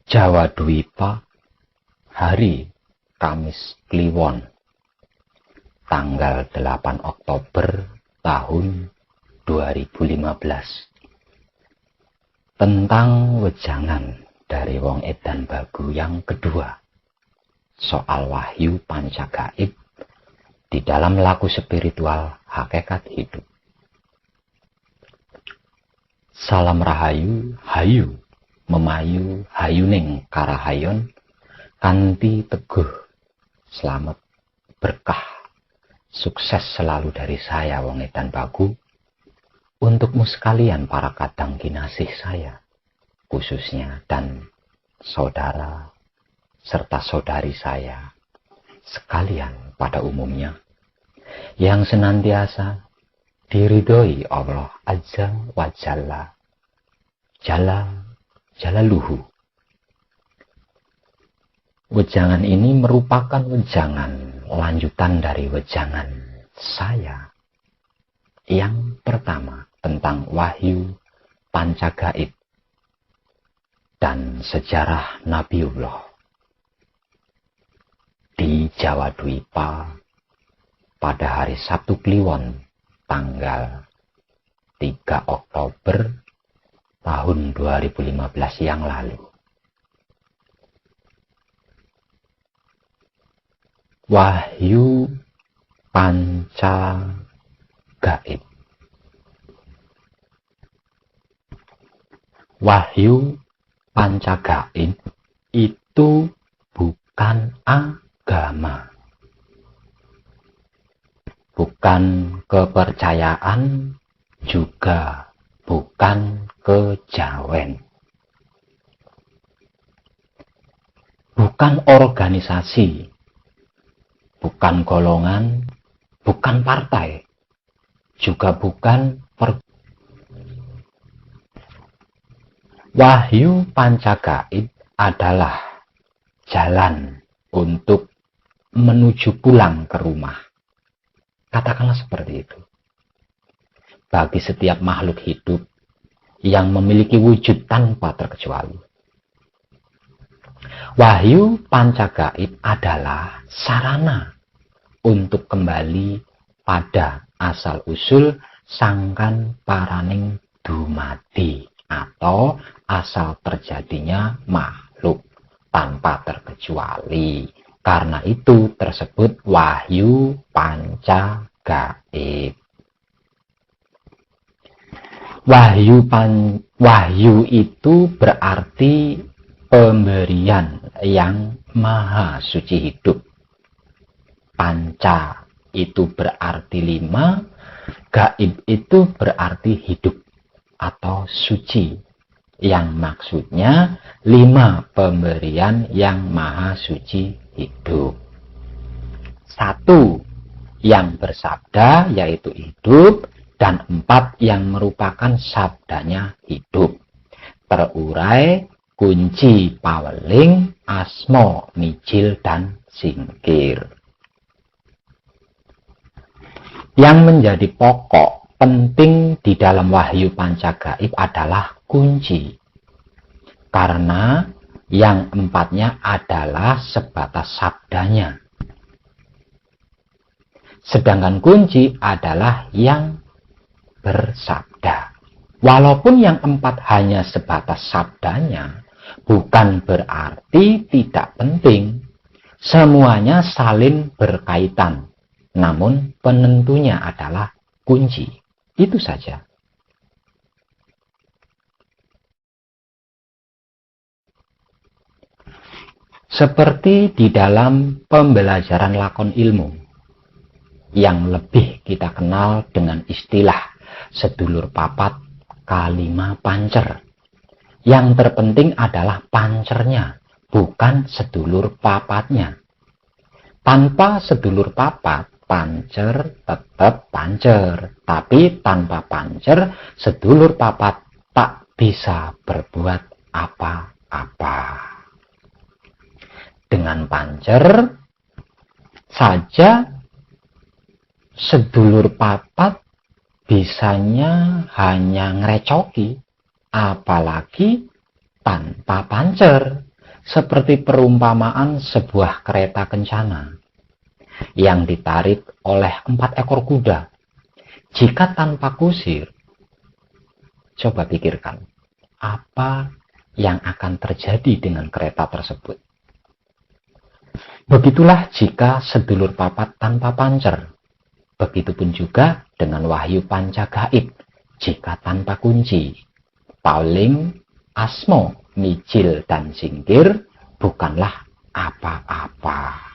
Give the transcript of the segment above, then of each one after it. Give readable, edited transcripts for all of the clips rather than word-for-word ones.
Jawa Dwipa, hari Kamis Kliwon, tanggal 8 Oktober tahun 2015. Tentang wejangan dari Wong Edan Bagu yang kedua, soal wahyu panca gaib di dalam laku spiritual hakikat hidup. Salam rahayu, hayu memayu hayuning karahayon kanthi teguh, selamat, berkah, sukses selalu dari saya Wong Edan Bagu untukmu sekalian para kadang kinasih saya khususnya, dan saudara serta saudari saya sekalian pada umumnya yang senantiasa diridhoi Allah Azza wa Jalla Jalaluhu. Wejangan ini merupakan wejangan lanjutan dari wejangan saya yang pertama tentang wahyu panca gaib dan sejarah Nabiullah di Jawa Dwipa pada hari Sabtu Kliwon tanggal 3 Oktober tahun 2015 yang lalu. Wahyu panca gaib. Wahyu panca gaib itu bukan agama, bukan kepercayaan, juga bukan kejawen, bukan organisasi, bukan golongan, bukan partai, juga bukan wahyu panca gaib adalah jalan untuk menuju pulang ke rumah. Katakanlah seperti itu. Bagi setiap makhluk hidup yang memiliki wujud tanpa terkecuali, wahyu panca gaib adalah sarana untuk kembali pada asal-usul sangkan paraning dumadi, atau asal terjadinya makhluk tanpa terkecuali. Karena itu tersebut wahyu panca gaib. Wahyu itu berarti pemberian yang maha suci hidup. Panca itu berarti 5, gaib itu berarti hidup atau suci, yang maksudnya 5 pemberian yang maha suci hidup. 1 yang bersabda yaitu hidup, dan 4 yang merupakan sabdanya hidup. Terurai kunci paweling, asmo, mijil, dan singkir. Yang menjadi pokok penting di dalam wahyu panca gaib adalah kunci. Karena yang 4-nya adalah sebatas sabdanya. Sedangkan kunci adalah yang bersabda. Walaupun yang 4 hanya sebatas sabdanya, bukan berarti tidak penting. Semuanya saling berkaitan. Namun penentunya adalah kunci. Itu saja. Seperti di dalam pembelajaran lakon ilmu, yang lebih kita kenal dengan istilah sedulur papat kalima pancer. Yang terpenting adalah pancernya, bukan sedulur papatnya. Tanpa sedulur papat, pancer tetap pancer. Tapi tanpa pancer, sedulur papat tak bisa berbuat apa-apa. Dengan pancer saja sedulur papat bisanya hanya ngerecoki, apalagi tanpa pancer. seperti perumpamaan sebuah kereta kencana yang ditarik oleh 4 ekor kuda. Jika tanpa kusir, coba pikirkan, apa yang akan terjadi dengan kereta tersebut? Begitulah jika sedulur papat tanpa pancer. Begitupun juga dengan wahyu panca gaib jika tanpa kunci. Pauling, asmo, mijil, dan singkir bukanlah apa-apa.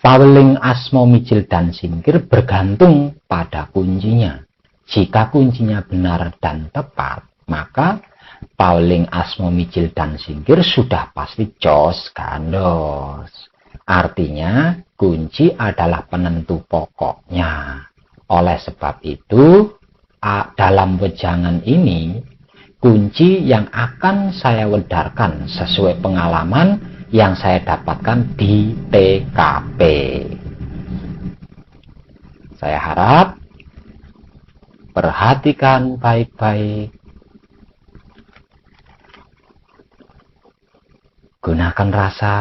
Pauling, asmo, mijil, dan singkir bergantung pada kuncinya. Jika kuncinya benar dan tepat, maka pauling, asmo, mijil, dan singkir sudah pasti jos gandos. Artinya, kunci adalah penentu pokoknya. Oleh sebab itu, dalam wejangan ini, kunci yang akan saya wedarkan sesuai pengalaman yang saya dapatkan di TKP. Saya harap perhatikan baik-baik. Gunakan rasa.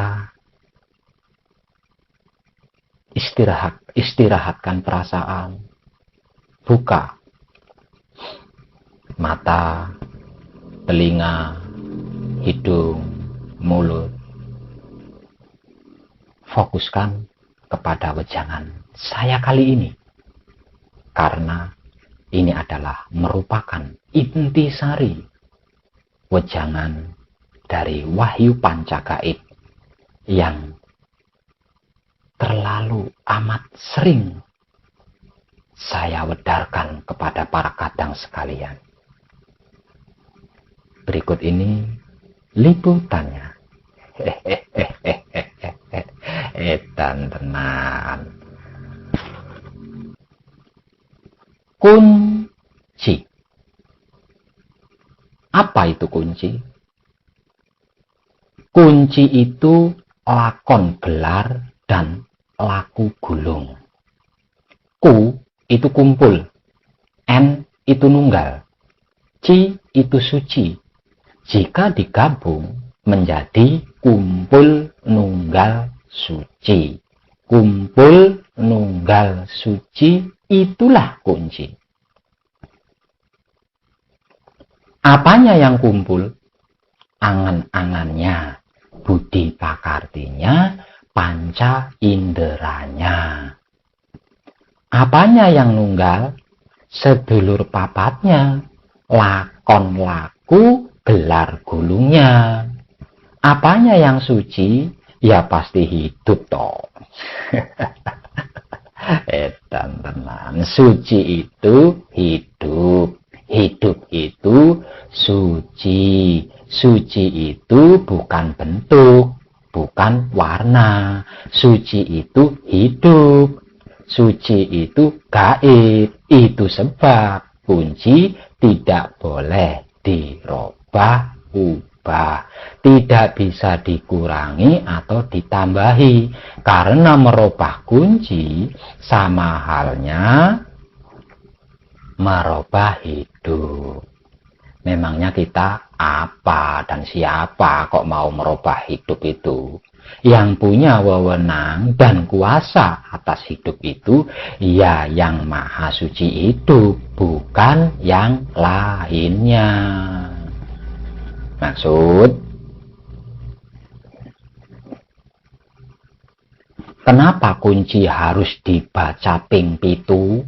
Istirahatkan perasaan. Buka mata, telinga, hidung, mulut. Fokuskan kepada wejangan saya kali ini. Karena ini adalah merupakan intisari wejangan dari wahyu panca gaib yang terlalu amat sering saya wedarkan kepada para kadang sekalian. Berikut ini liputannya. Edan tenan. Kunci. Apa itu kunci? Kunci itu lakon gelar dan laku gulung. Ku itu kumpul, N itu nunggal, C itu suci. Jika digabung menjadi kumpul nunggal suci. Kumpul nunggal suci, itulah kunci. Apanya yang kumpul? Angan-angannya, budi pakartinya, panca inderanya. Apanya yang nunggal? Sedulur papatnya, lakon laku, gelar gulungnya. Apanya yang suci? Ya pasti hidup toh. Edan tenan. Suci itu hidup. Hidup itu suci. Suci itu bukan bentuk, bukan warna. Suci itu hidup. Suci itu gaib. Itu sebab kunci tidak boleh dirubah-ubah. Tidak bisa dikurangi atau ditambahi. Karena merubah kunci sama halnya merubah hidup. Memangnya kita apa dan siapa kok mau merubah hidup itu? Yang punya wewenang dan kuasa atas hidup itu ya yang maha suci itu, bukan yang lainnya. Maksud, kenapa kunci harus dibaca ping pitu?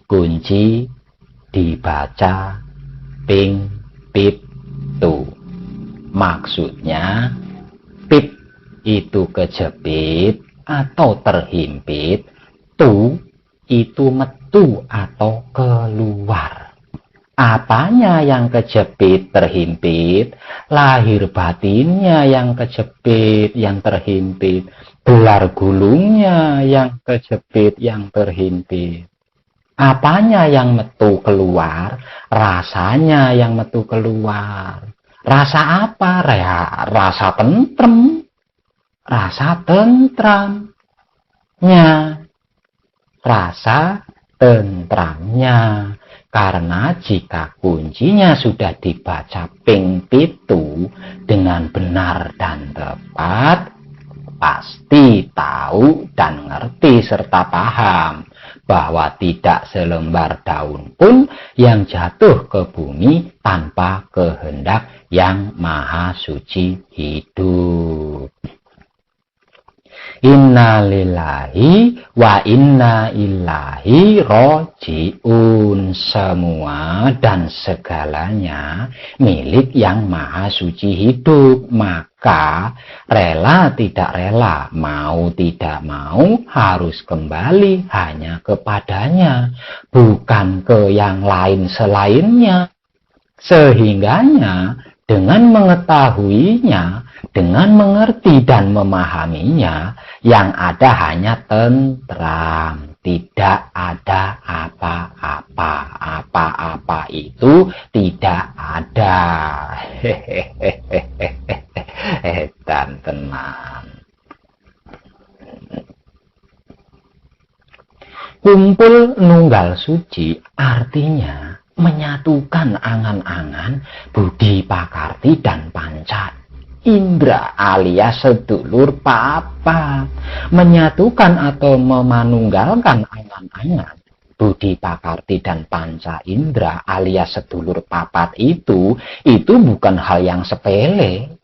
Kunci dibaca ping pitu. Maksudnya pit itu kejepit atau terhimpit, tu itu metu atau keluar. Apanya yang kejepit, terhimpit? Lahir batinnya yang kejepit, yang terhimpit. Gelar gulungnya yang kejepit, yang terhimpit. Apanya yang metu keluar? Rasanya yang metu keluar. Rasa apa? Rasa tentrem. Rasa tentramnya. Rasa tentramnya. Karena jika kuncinya sudah dibaca ping pitu dengan benar dan tepat, pasti tahu dan ngerti serta paham bahwa tidak selembar daun pun yang jatuh ke bumi tanpa kehendak yang maha suci hidup. Inna lillahi wa inna ilaihi roji'un. Semua dan segalanya milik yang maha suci hidup. Maka rela tidak rela, mau tidak mau harus kembali hanya kepadanya, bukan ke yang lain selainnya. Sehingganya dengan mengetahuinya, dengan mengerti dan memahaminya, yang ada hanya tentram, tidak ada apa-apa. Apa-apa itu tidak ada. Dan tenang. Kumpul nunggal suci artinya menyatukan angan-angan, budi pakarti dan panca indra alias sedulur papat. Menyatukan atau memanunggalkan angan-angan, budi pakarti dan panca indra alias sedulur papat itu bukan hal yang sepele.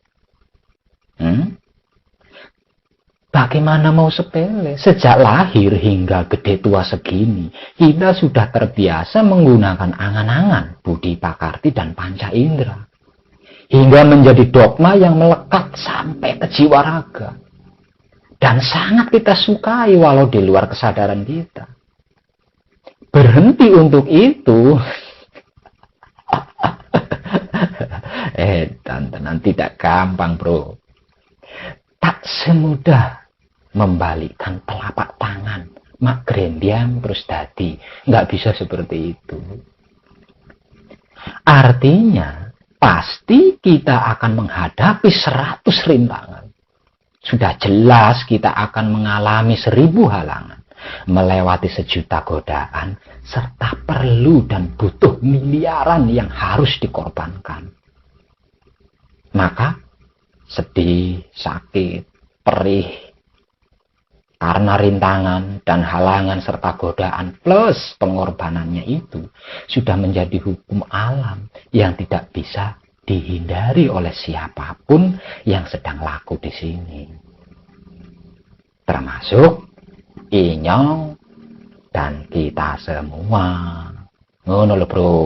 Bagaimana mau sepele? Sejak lahir hingga gede tua segini, kita sudah terbiasa menggunakan angan-angan, budi pakarti dan panca indera. Hingga menjadi dogma yang melekat sampai ke jiwa raga. Dan sangat kita sukai walau di luar kesadaran kita. Berhenti untuk itu. Dan tidak gampang, bro. Tak semudah membalikkan telapak tangan, mak grendiang terus dadi. Nggak bisa seperti itu. Artinya, pasti kita akan menghadapi 100 rintangan. Sudah jelas kita akan mengalami 1000 halangan, melewati sejuta godaan, serta perlu dan butuh miliaran yang harus dikorbankan. Maka, sedih, sakit, perih, karena rintangan dan halangan serta godaan plus pengorbanannya itu sudah menjadi hukum alam yang tidak bisa dihindari oleh siapapun yang sedang laku di sini. Termasuk Inyong dan kita semua. Ngono lho, bro.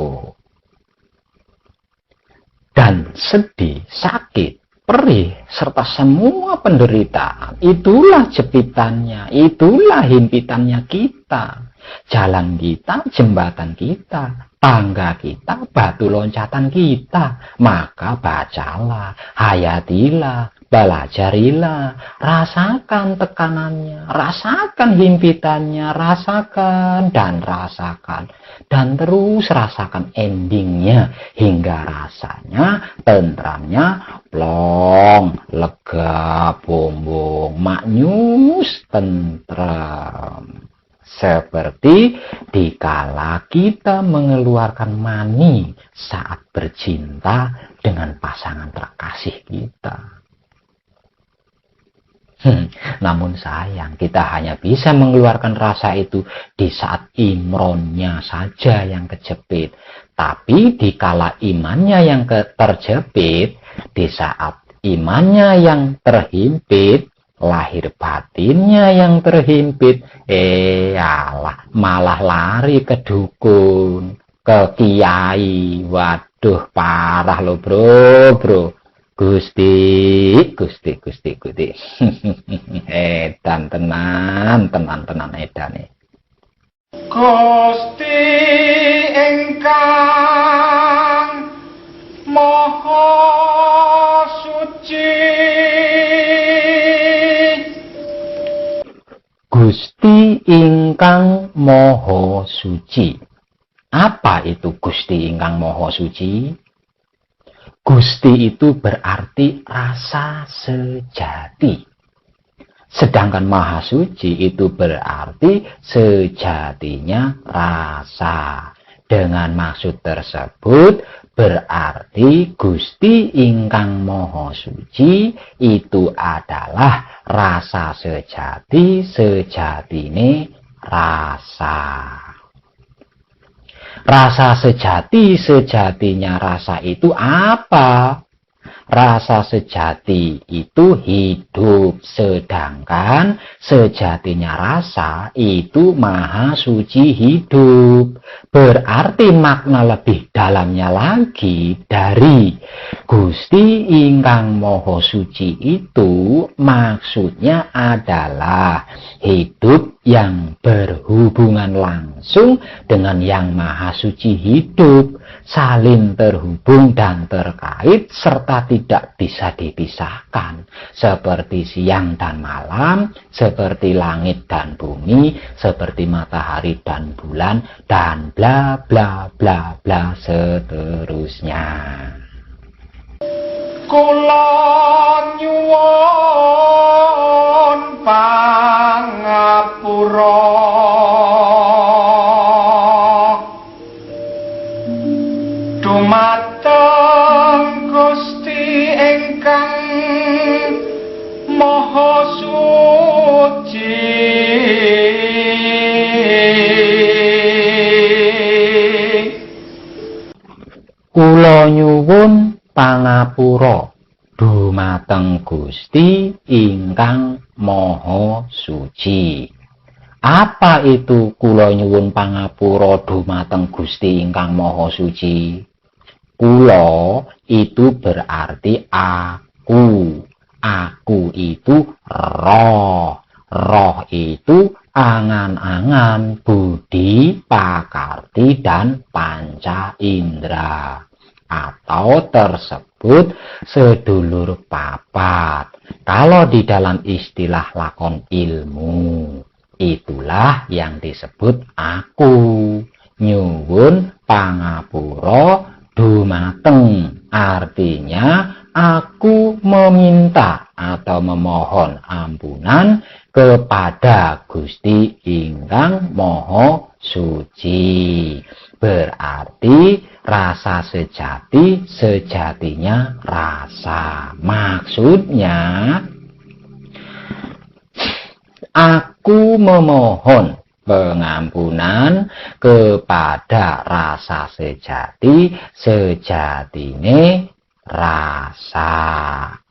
Dan sedih, sakit, perih, serta semua penderitaan, itulah jepitannya, itulah himpitannya kita. Jalan kita, jembatan kita, tangga kita, batu loncatan kita. Maka bacalah, hayatilah, belajarilah, rasakan tekanannya, rasakan himpitannya, rasakan dan rasakan. Dan terus rasakan endingnya hingga rasanya, tentramnya, plong, lega, bumbung, maknyus, tentram. Seperti dikala kita mengeluarkan mani saat bercinta dengan pasangan terkasih kita. Namun sayang, kita hanya bisa mengeluarkan rasa itu di saat imronnya saja yang kejepit. Tapi dikala imannya yang terjepit, di saat imannya yang terhimpit, lahir batinnya yang terhimpit, alah, malah lari ke dukun, ke kiai. Waduh, parah lo, bro. Gusti. Edan tenan edane. Gusti ingkang Maha Suci. Gusti ingkang Maha Suci. Apa itu Gusti ingkang Maha Suci? Gusti itu berarti rasa sejati. Sedangkan Maha Suci itu berarti sejatinya rasa. Dengan maksud tersebut berarti Gusti ingkang Maha Suci itu adalah rasa sejati sejatine rasa. Rasa sejati sejatinya rasa itu apa? Rasa sejati itu hidup, sedangkan sejatinya rasa itu maha suci hidup. Berarti makna lebih dalamnya lagi dari Gusti ingkang Maha Suci itu maksudnya adalah hidup yang berhubungan langsung dengan yang maha suci hidup, saling terhubung dan terkait serta tidak bisa dipisahkan, seperti siang dan malam, seperti langit dan bumi, seperti matahari dan bulan, dan bla bla bla bla seterusnya. Kula nyuwun pangapura dumateng Gusti ingkang Maha Suci. Kula nyuwun pangapura dumateng Gusti ingkang Maha Suci. Apa itu kula nyuwun pangapura dumateng Gusti ingkang Maha Suci? Kula itu berarti aku. Aku itu roh. Roh itu angan-angan, budi, pakarti, dan panca indera. Atau tersebut sedulur papat. Kalau di dalam istilah lakon ilmu, itulah yang disebut aku. Nyuwun pangapura dumateng, artinya aku meminta atau memohon ampunan kepada Gusti ingkang Maha Suci. Berarti rasa sejati sejatinya rasa. Maksudnya aku memohon pengampunan kepada rasa sejati sejatine rasa.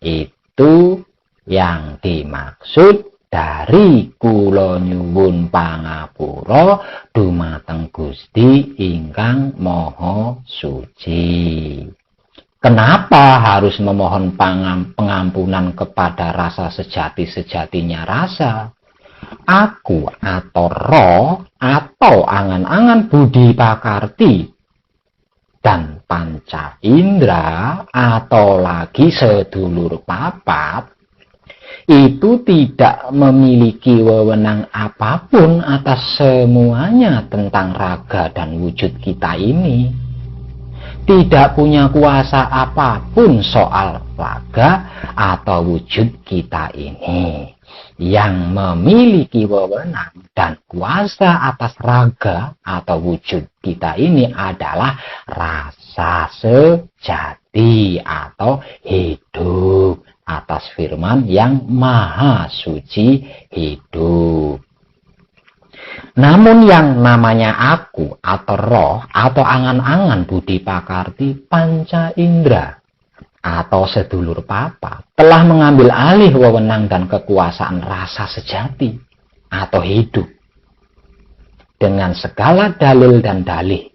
Itu yang dimaksud dari kula nyuwun pangapura dumateng Gusti ingkang Maha Suci. Kenapa harus memohon pengampunan kepada rasa sejati sejatinya rasa? Aku atau roh atau angan-angan budi pakarti dan panca indera atau lagi sedulur papat itu tidak memiliki wewenang apapun atas semuanya tentang raga dan wujud kita ini. Tidak punya kuasa apapun soal raga atau wujud kita ini. Yang memiliki wewenang dan kuasa atas raga atau wujud kita ini adalah rasa sejati atau hidup atas firman yang maha suci hidup. Namun yang namanya aku atau roh atau angan-angan budi pakarti panca indera atau sedulur papat telah mengambil alih wewenang dan kekuasaan rasa sejati atau hidup dengan segala dalil dan dalih.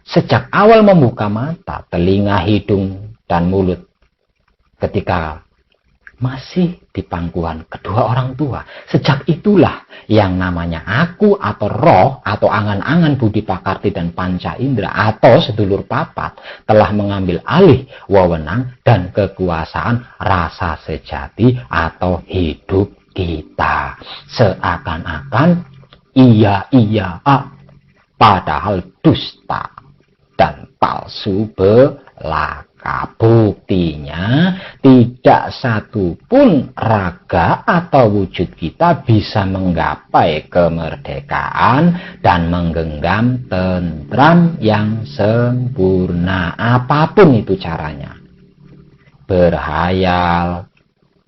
Sejak awal membuka mata, telinga, hidung, dan mulut ketika masih di pangkuan kedua orang tua. Sejak itulah yang namanya aku atau roh atau angan-angan budi pakarti dan panca indera atau sedulur papat telah mengambil alih wewenang dan kekuasaan rasa sejati atau hidup kita. Seakan-akan iya padahal dusta dan palsu belaka. Buktinya tidak satu pun raga atau wujud kita bisa menggapai kemerdekaan dan menggenggam tentram yang sempurna. Apapun itu caranya. Berhayal,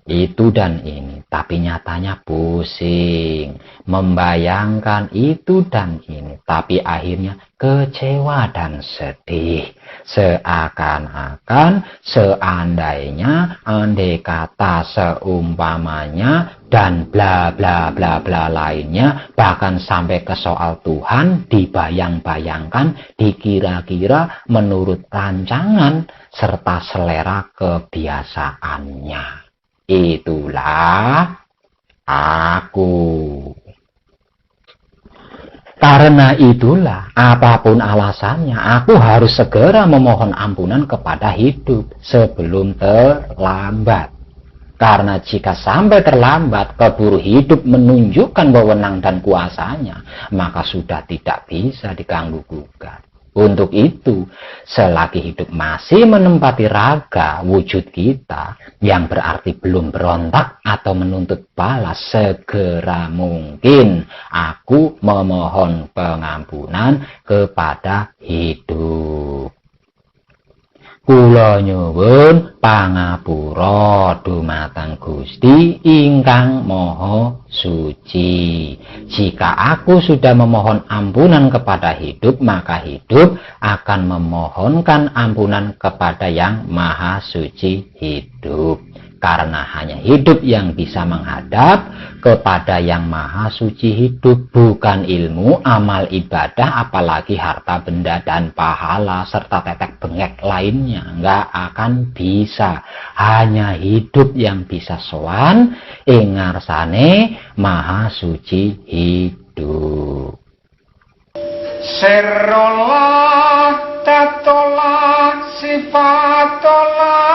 itu dan ini, tapi nyatanya pusing, membayangkan itu dan ini, tapi akhirnya kecewa dan sedih, seakan-akan, seandainya, andai kata, seumpamanya, dan bla bla bla bla lainnya, bahkan sampai ke soal Tuhan, dibayang-bayangkan, dikira-kira menurut rancangan, serta selera kebiasaannya. Itulah aku. Karena itulah, apapun alasannya, aku harus segera memohon ampunan kepada hidup sebelum terlambat. Karena jika sampai terlambat, keburu hidup menunjukkan wewenang dan kuasanya, maka sudah tidak bisa diganggu-gugat. Untuk itu, selagi hidup masih menempati raga wujud kita, yang berarti belum berontak atau menuntut balas, segera mungkin aku memohon pengampunan kepada hidup. Kula nyuwun pangapura dumateng Gusti ingkang Maha Suci. Jika aku sudah memohon ampunan kepada hidup, maka hidup akan memohonkan ampunan kepada Yang Maha Suci hidup. Karena hanya hidup yang bisa menghadap kepada Yang Maha Suci hidup, bukan ilmu, amal ibadah, apalagi harta benda dan pahala, serta tetek bengek lainnya. Nggak akan bisa. Hanya hidup yang bisa sowan ing ngarsane Maha Suci hidup. Serolah tatolah sifatolah.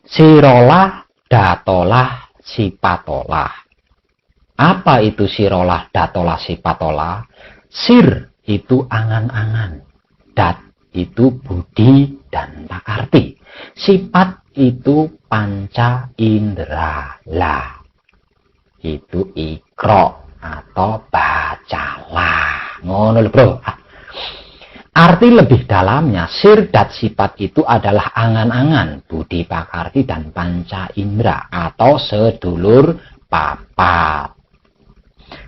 Sirolah, datolah, sipatolah. Apa itu sirolah, datolah, sipatolah? Sir itu angan-angan. Dat itu budi dan pakarti. Sifat itu panca indera. Lah, itu ikro atau bacalah. Ngono lho, Bro. Arti lebih dalamnya, sir dan sifat itu adalah angan-angan, budi pakarti dan panca indera atau sedulur papat.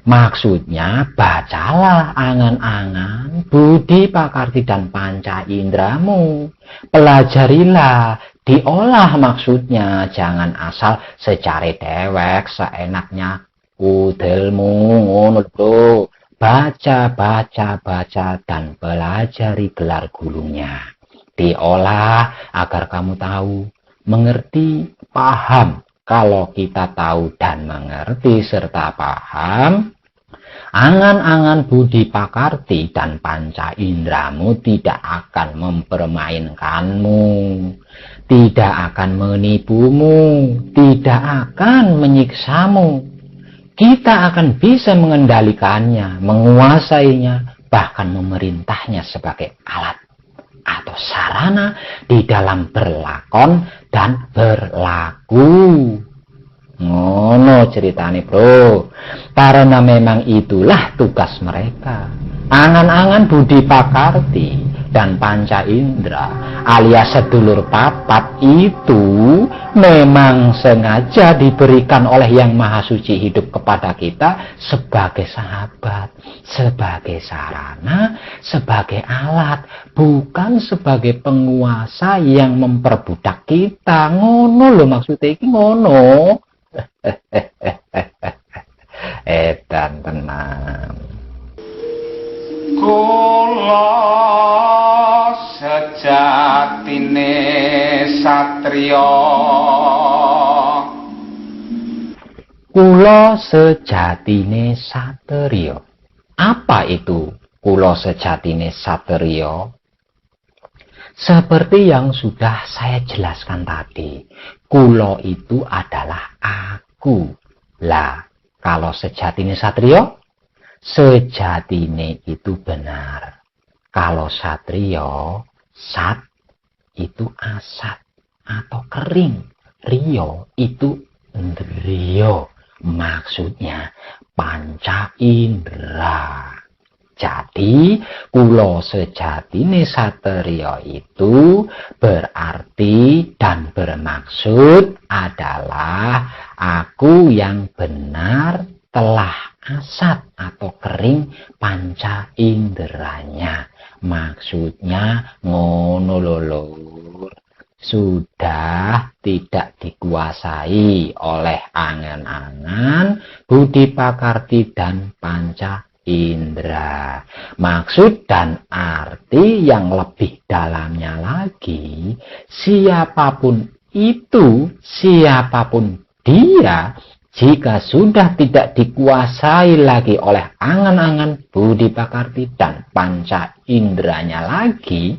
Maksudnya, bacalah angan-angan, budi pakarti dan panca indramu. Pelajarilah, diolah maksudnya, jangan asal secari dewek, seenaknya udelmu, ngono lho. Baca, dan pelajari gelar gulunya. Diolah agar kamu tahu, mengerti, paham. Kalau kita tahu dan mengerti serta paham, angan-angan budi pakarti dan panca indramu tidak akan mempermainkanmu, tidak akan menipumu, tidak akan menyiksamu. Kita akan bisa mengendalikannya, menguasainya, bahkan memerintahnya sebagai alat atau sarana di dalam berlakon dan berlaku. Ngono ceritane, Bro. Karena memang itulah tugas mereka. Angan-angan budi pakarti dan panca indera alias sedulur papat itu memang sengaja diberikan oleh Yang Maha Suci hidup kepada kita sebagai sahabat, sebagai sarana, sebagai alat, bukan sebagai penguasa yang memperbudak kita. Ngono lho maksudnya iki ngono. Edan tenang. Kula sejatine satriya. Kula sejatine satriya. Apa itu kula sejatine satriya? Seperti yang sudah saya jelaskan tadi, kula itu adalah aku. Lah, kalau sejatine satriya, sejatine itu benar. Kalau satrio, sat itu asat atau kering. Rio itu ndriyo. Maksudnya panca indera. Jadi, kula sejatine satrio itu berarti dan bermaksud adalah aku yang benar telah asat atau kering panca inderanya. Maksudnya ngono lho, sudah tidak dikuasai oleh angan-angan, budi pakarti dan panca indera. Maksud dan arti yang lebih dalamnya lagi, siapapun itu, siapapun dia, jika sudah tidak dikuasai lagi oleh angan-angan, budi pakarti dan panca inderanya lagi,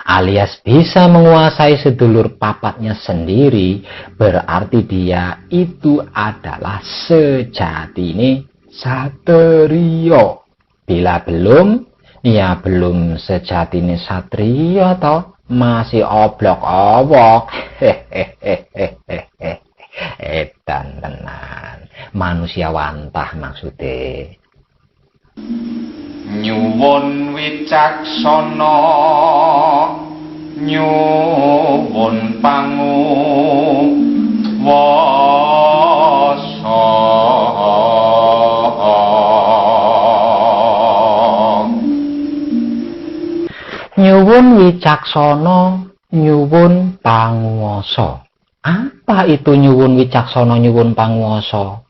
alias bisa menguasai sedulur papatnya sendiri, berarti dia itu adalah sejatine satrio. Bila belum, ya belum sejatine satrio toh, masih oblok-oblok. Edan tenan, manusia wantah maksudnya. Nyuwun wicaksana, nyuwun panguwasa. Nyuwun wicaksana, nyuwun panguwasa. Apa itu nyuwun wicaksana, nyuwun panguwasa?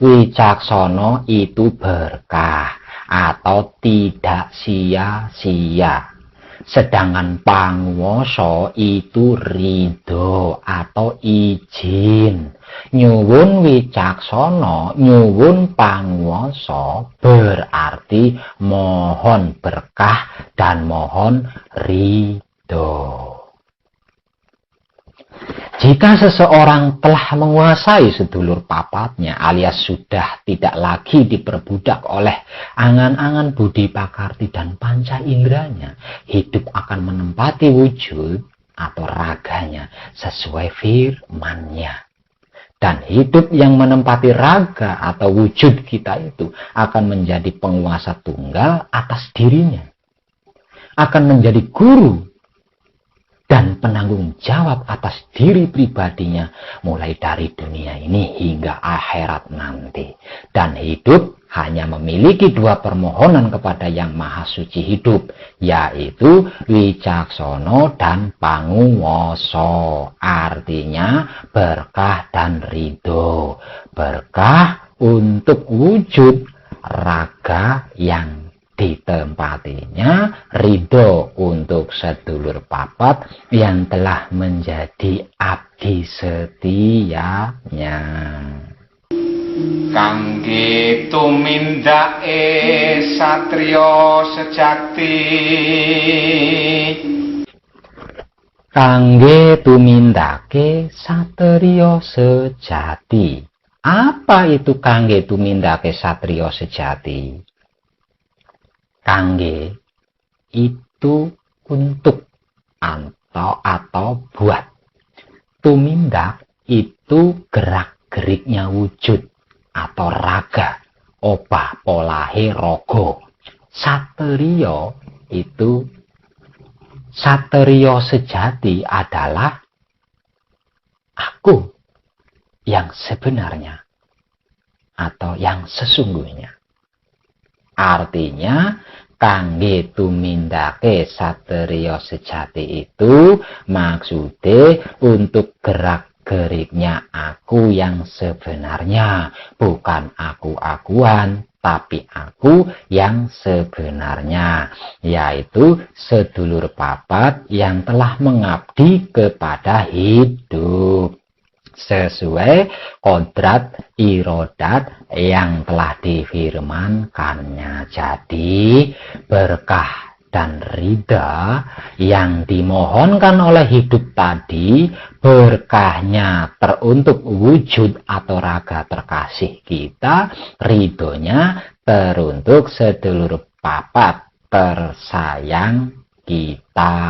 Wicaksana itu berkah atau tidak sia-sia. Sedangkan panguwasa itu ridho atau izin. Nyuwun wicaksana, nyuwun panguwasa berarti mohon berkah dan mohon ridho. Jika seseorang telah menguasai sedulur papatnya alias sudah tidak lagi diperbudak oleh angan-angan budi pakarti dan panca inderanya, hidup akan menempati wujud atau raganya sesuai firman-Nya. Dan hidup yang menempati raga atau wujud kita itu akan menjadi penguasa tunggal atas dirinya. Akan menjadi guru dan penanggung jawab atas diri pribadinya mulai dari dunia ini hingga akhirat nanti. Dan hidup hanya memiliki dua permohonan kepada Yang Maha Suci hidup, yaitu wicaksana dan panguwasa. Artinya berkah dan ridho. Berkah untuk wujud raga yang ditempatinya, ridho untuk sedulur papat yang telah menjadi abdi setianya. Kangge tumindake satriya sejati, kangge tumindake satriya sejati. Apa itu kangge tumindake satriya sejati? Kangge itu untuk atau buat. Tumindak itu gerak-geriknya wujud atau raga, obah polahe rogo. Satriya itu, satriya sejati adalah aku yang sebenarnya atau yang sesungguhnya. Artinya, kangge tumindake satriya sejati itu maksude untuk gerak-geriknya aku yang sebenarnya, bukan aku-akuan, tapi aku yang sebenarnya, yaitu sedulur papat yang telah mengabdi kepada hidup sesuai kodrat irodat yang telah difirmankannya. Jadi berkah dan ridha yang dimohonkan oleh hidup tadi, berkahnya teruntuk wujud atau raga terkasih kita, ridhonya teruntuk sedulur papat tersayang kita.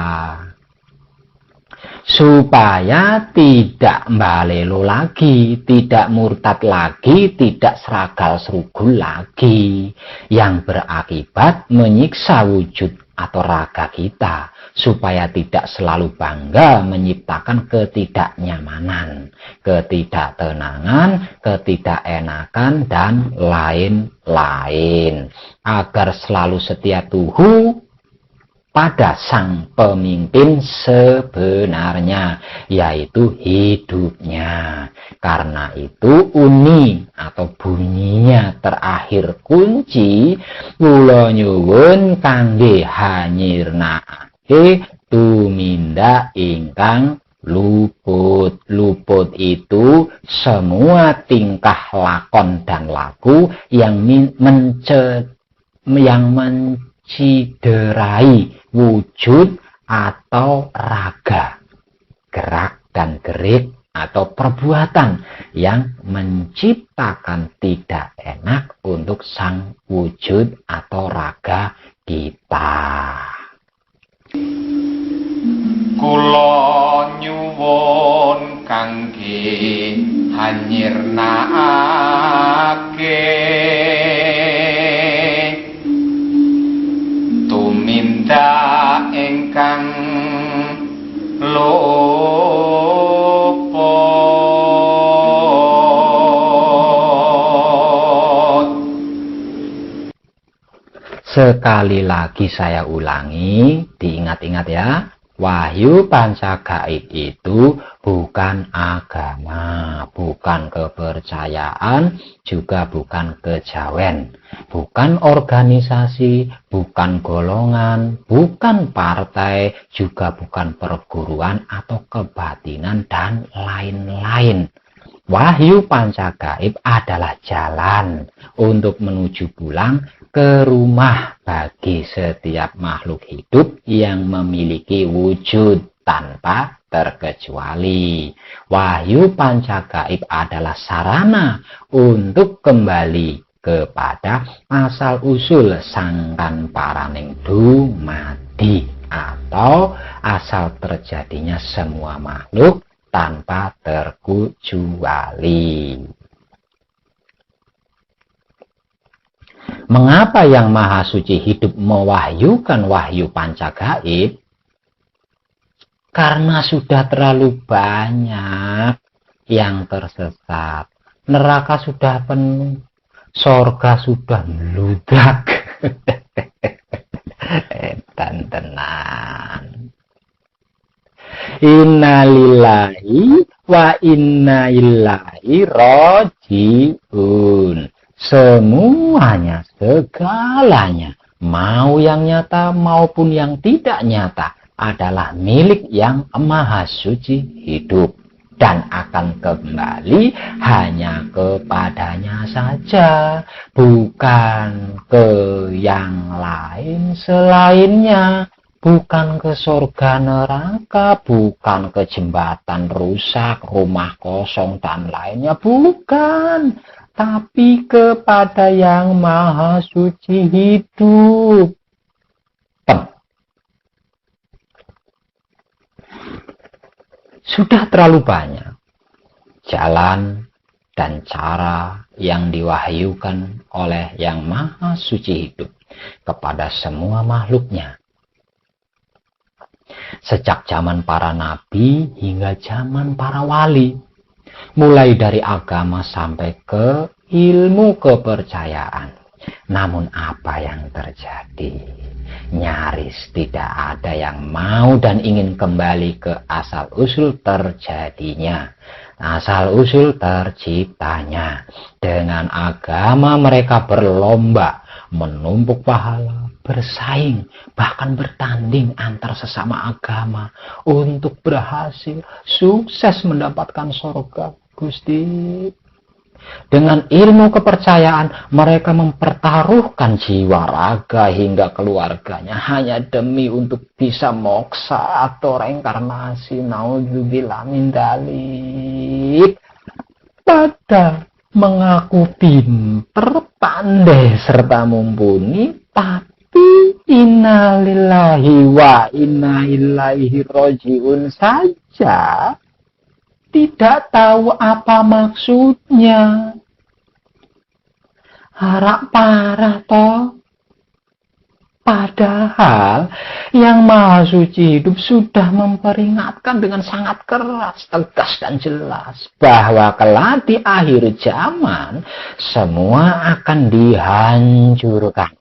Supaya tidak mbalelo lagi, tidak murtad lagi, tidak seragal serugul lagi, yang berakibat menyiksa wujud atau raga kita, supaya tidak selalu bangga menciptakan ketidaknyamanan, ketidaktenangan, ketidakenakan, dan lain-lain, agar selalu setia tuhu pada sang pemimpin sebenarnya, yaitu hidupnya. Karena itu uni atau bunyinya terakhir kunci kula nyuwun kangge hanyirnake tumindak ingkang luput. Luput itu semua tingkah lakon dan laku yang menciderai wujud atau raga, gerak dan gerik atau perbuatan yang menciptakan tidak enak untuk sang wujud atau raga kita. Kula nyuwun kangge hanyirnake tumindak ingkang luput. Sekali lagi saya ulangi, diingat-ingat ya. Wahyu Pancagaib itu bukan agama, bukan kepercayaan, juga bukan kejawen, bukan organisasi, bukan golongan, bukan partai, juga bukan perguruan atau kebatinan dan lain-lain. Wahyu Pancagaib adalah jalan untuk menuju pulang ke rumah bagi setiap makhluk hidup yang memiliki wujud tanpa terkecuali. Wahyu Pancagaib adalah sarana untuk kembali kepada asal-usul sangkan paraning dumadi, atau asal terjadinya semua makhluk tanpa terkecuali. Mengapa Yang Maha Suci Hidup mewahyukan wahyu Pancagaib? Karena sudah terlalu banyak yang tersesat. Neraka sudah penuh, sorga sudah meludak. Edan tenan. Innalillahi wa inna ilaihi rajiun. Semuanya, segalanya, mau yang nyata maupun yang tidak nyata, adalah milik Yang Maha Suci Hidup dan akan kembali hanya kepadanya saja, bukan ke yang lain selainnya, bukan ke surga neraka, bukan ke jembatan rusak, rumah kosong dan lainnya, bukan. Tapi kepada Yang Maha Suci Hidup. Sudah terlalu banyak jalan dan cara yang diwahyukan oleh Yang Maha Suci Hidup kepada semua makhluknya. Sejak zaman para nabi hingga zaman para wali. Mulai dari agama sampai ke ilmu kepercayaan. Namun apa yang terjadi? Nyaris tidak ada yang mau dan ingin kembali ke asal-usul terjadinya, asal-usul terciptanya. Dengan agama mereka berlomba, menumpuk pahala, bersaing, bahkan bertanding antar sesama agama untuk berhasil sukses mendapatkan surga Gusti. Dengan ilmu kepercayaan mereka mempertaruhkan jiwa, raga hingga keluarganya hanya demi untuk bisa moksa atau reinkarnasi. Naudzubillah min dzalik. Pada mengaku pinter, pandai serta mumpuni, tapi inna lillahi wa inna ilaihi rajiun saja tidak tahu apa maksudnya. Harap parah toh. Padahal yang Maha Suci hidup sudah memperingatkan dengan sangat keras, tegas dan jelas bahwa kelak di akhir zaman semua akan dihancurkan.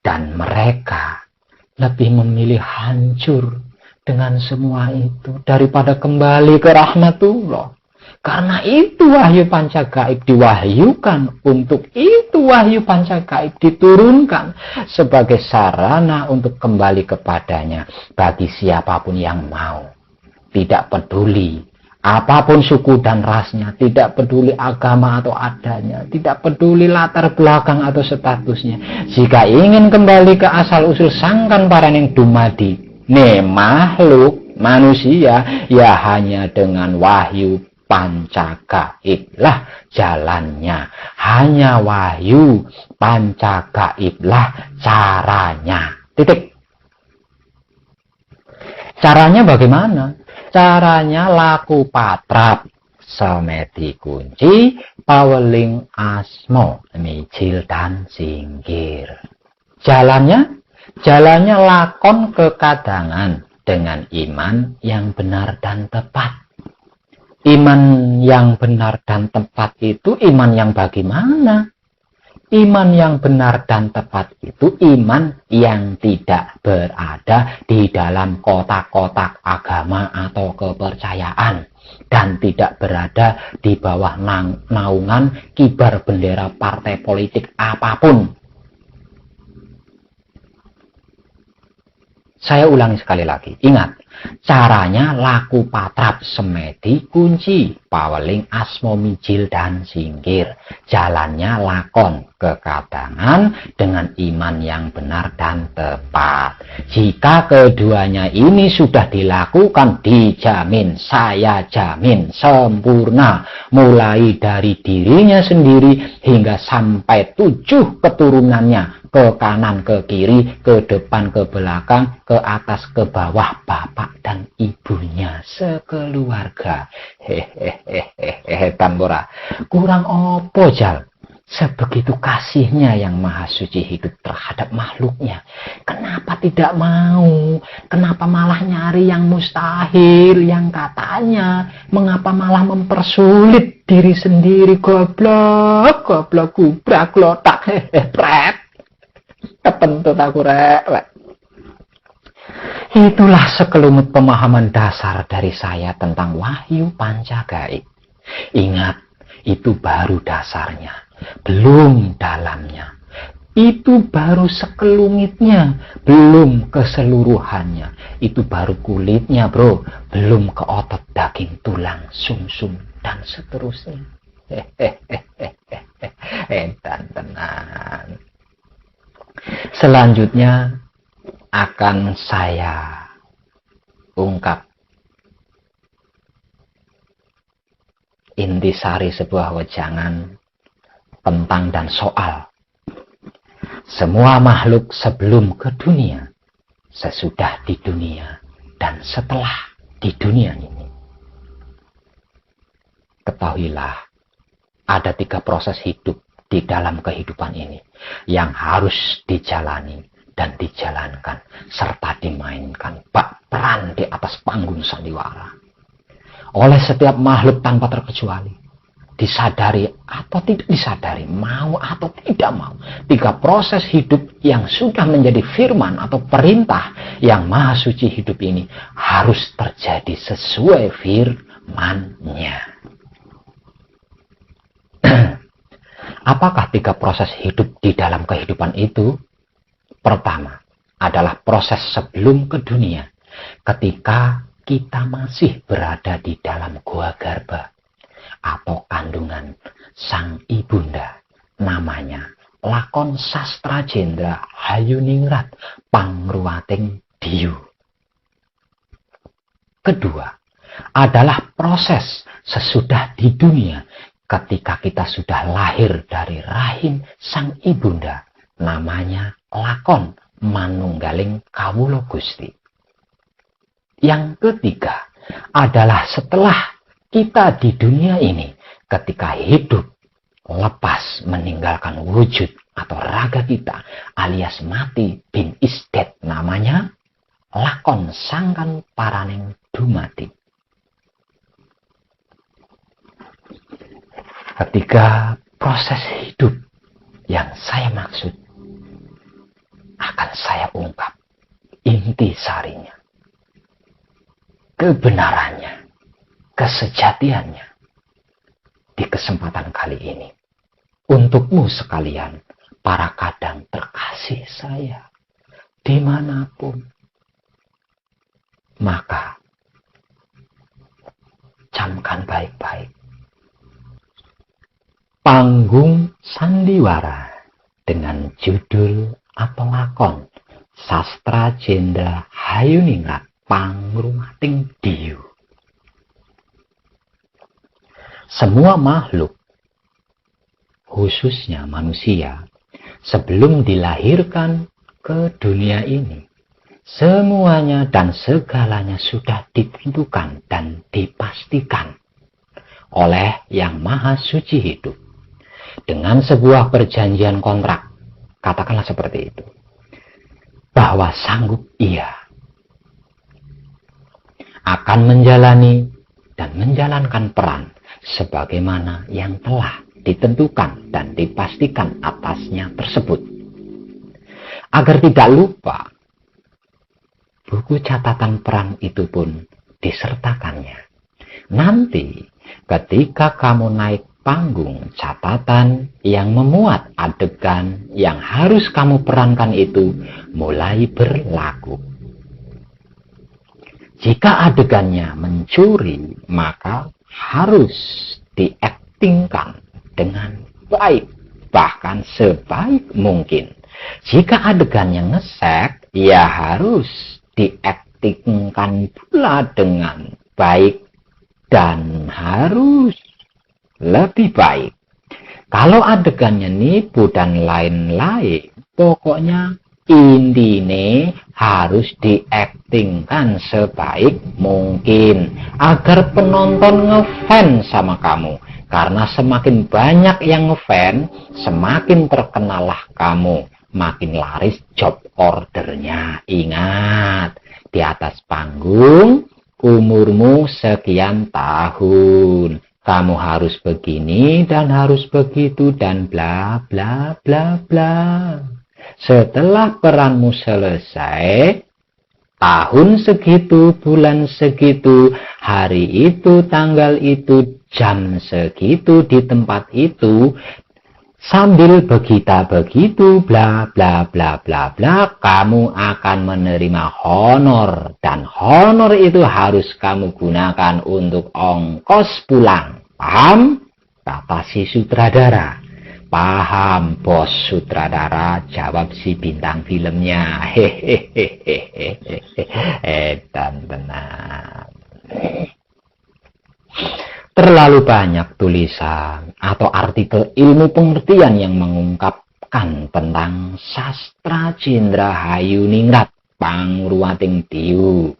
Dan mereka lebih memilih hancur dengan semua itu daripada kembali ke rahmatullah. Karena itu wahyu pancagaib diwahyukan, untuk itu wahyu pancagaib diturunkan sebagai sarana untuk kembali kepadanya bagi siapapun yang mau. Tidak peduli apapun suku dan rasnya, tidak peduli agama atau adanya, tidak peduli latar belakang atau statusnya. Jika ingin kembali ke asal usul sangkan paraneng dumadi, makhluk manusia ya hanya dengan wahyu pancagaib lah jalannya, hanya wahyu pancagaib lah caranya. Titik. Caranya bagaimana? Caranya laku patrap, semedi kunci, paweling asmo, micil dan singgir. Jalannya lakon kekadangan dengan iman yang benar dan tepat. Iman yang benar dan tepat itu iman yang bagaimana? Iman yang benar dan tepat itu iman yang tidak berada di dalam kotak-kotak agama atau kepercayaan dan tidak berada di bawah naungan kibar bendera partai politik apapun. Saya ulangi sekali lagi, ingat, caranya laku patrap, semedi kunci, paweling asmo mijil dan singgir. Jalannya lakon kekadangan dengan iman yang benar dan tepat. Jika keduanya ini sudah dilakukan, dijamin, saya jamin sempurna, mulai dari dirinya sendiri hingga sampai 7 keturunannya, ke kanan, ke kiri, ke depan, ke belakang, ke atas, ke bawah, bapak dan ibunya sekeluarga. Hehehe, tambora. Kurang opo jal? Sebegitu kasihnya yang Maha Suci hidup terhadap makhluknya. Kenapa tidak mau? Kenapa malah nyari yang mustahil, yang katanya? Mengapa malah mempersulit diri sendiri? Goblok, gubrak, lotak, pret. Kepentut aku rek. Itulah sekelumit pemahaman dasar dari saya tentang wahyu pancagaib. Ingat, itu baru dasarnya, belum dalamnya. Itu baru sekelumitnya, belum keseluruhannya. Itu baru kulitnya, bro, belum ke otot, daging, tulang, sumsum, dan seterusnya. Dan tenang. Selanjutnya akan saya ungkap intisari sebuah wejangan tentang dan soal semua makhluk sebelum ke dunia, sesudah di dunia, dan setelah di dunia ini. Ketahuilah, ada 3 proses hidup di dalam kehidupan ini yang harus dijalani dan dijalankan serta dimainkan peran di atas panggung sandiwara oleh setiap makhluk tanpa terkecuali, disadari atau tidak disadari, mau atau tidak mau. 3 proses hidup yang sudah menjadi firman atau perintah yang Maha Suci hidup ini harus terjadi sesuai firman-Nya. Apakah 3 proses hidup di dalam kehidupan itu? Pertama adalah proses sebelum ke dunia, ketika kita masih berada di dalam gua garba atau kandungan sang ibunda, namanya lakon sastra jendra Hayuningrat Pangruwating Diyu. Kedua adalah proses sesudah di dunia, ketika kita sudah lahir dari rahim sang ibunda, namanya lakon manunggaling kawula Gusti. Yang ketiga adalah setelah kita di dunia ini, ketika hidup lepas meninggalkan wujud atau raga kita, alias mati bin isdet, namanya lakon sangkan paraning dumati. Ketika proses hidup yang saya maksud akan saya ungkap inti sarinya, kebenarannya, kesejatiannya di kesempatan kali ini. Untukmu sekalian, para kadang terkasih saya, dimanapun. Maka, camkan baik-baik. Panggung sandiwara dengan judul atau lakon Sastra Jendra Hayuningrat Pangrumating Diyu. Semua makhluk, khususnya manusia, sebelum dilahirkan ke dunia ini, semuanya dan segalanya sudah ditentukan dan dipastikan oleh Yang Maha Suci Hidup dengan sebuah perjanjian kontrak, katakanlah seperti itu, bahwa sanggup ia akan menjalani dan menjalankan peran sebagaimana yang telah ditentukan dan dipastikan atasnya tersebut. Agar tidak lupa, buku catatan peran itu pun disertakannya. Nanti ketika kamu naik panggung, catatan yang memuat adegan yang harus kamu perankan itu mulai berlaku. Jika adegannya mencuri, maka harus diaktingkan dengan baik, bahkan sebaik mungkin. Jika adegannya ngesek, ya harus diaktingkan pula dengan baik dan harus lebih baik. Kalau adegannya nipu dan lain-lain, pokoknya intine harus diaktingkan sebaik mungkin agar penonton ngefans sama kamu. Karena semakin banyak yang ngefans, semakin terkenalah kamu, makin laris job ordernya. Ingat, di atas panggung umurmu sekian tahun, kamu harus begini dan harus begitu dan bla bla bla bla. Setelah peranmu selesai, tahun segitu, bulan segitu, hari itu, tanggal itu, jam segitu, di tempat itu, sambil begitu bla bla bla bla bla, kamu akan menerima honor, dan honor itu harus kamu gunakan untuk ongkos pulang. Paham? Kata si sutradara. Paham, bos sutradara, jawab si bintang filmnya. Hehehe. Edan benar. Terlalu banyak tulisan atau artikel ilmu pengertian yang mengungkapkan tentang Sastra Jendra Hayuningrat Pangrumating Diyu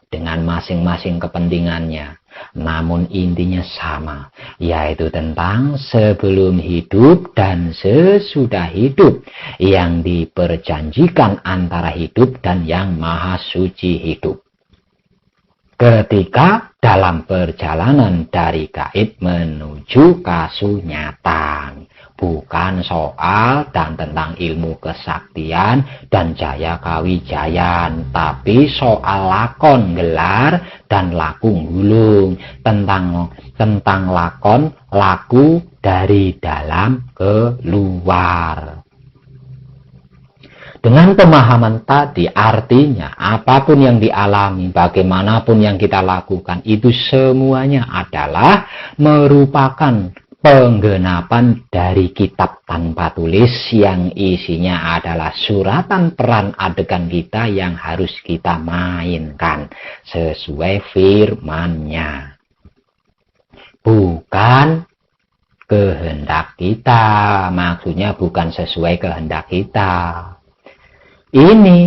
dengan masing-masing kepentingannya. Namun intinya sama, yaitu tentang sebelum hidup dan sesudah hidup yang diperjanjikan antara hidup dan Yang Maha Suci Hidup. Ketika dalam perjalanan dari gaib menuju kasunyatan, bukan soal dan tentang ilmu kesaktian dan jaya kawijayan, tapi soal lakon gelar dan laku ngulung, tentang lakon laku dari dalam ke luar. Dengan pemahaman tadi, artinya apapun yang dialami, bagaimanapun yang kita lakukan, itu semuanya adalah merupakan penggenapan dari kitab tanpa tulis yang isinya adalah suratan peran adegan kita yang harus kita mainkan sesuai firman-Nya. Bukan kehendak kita, maksudnya bukan sesuai kehendak kita. Ini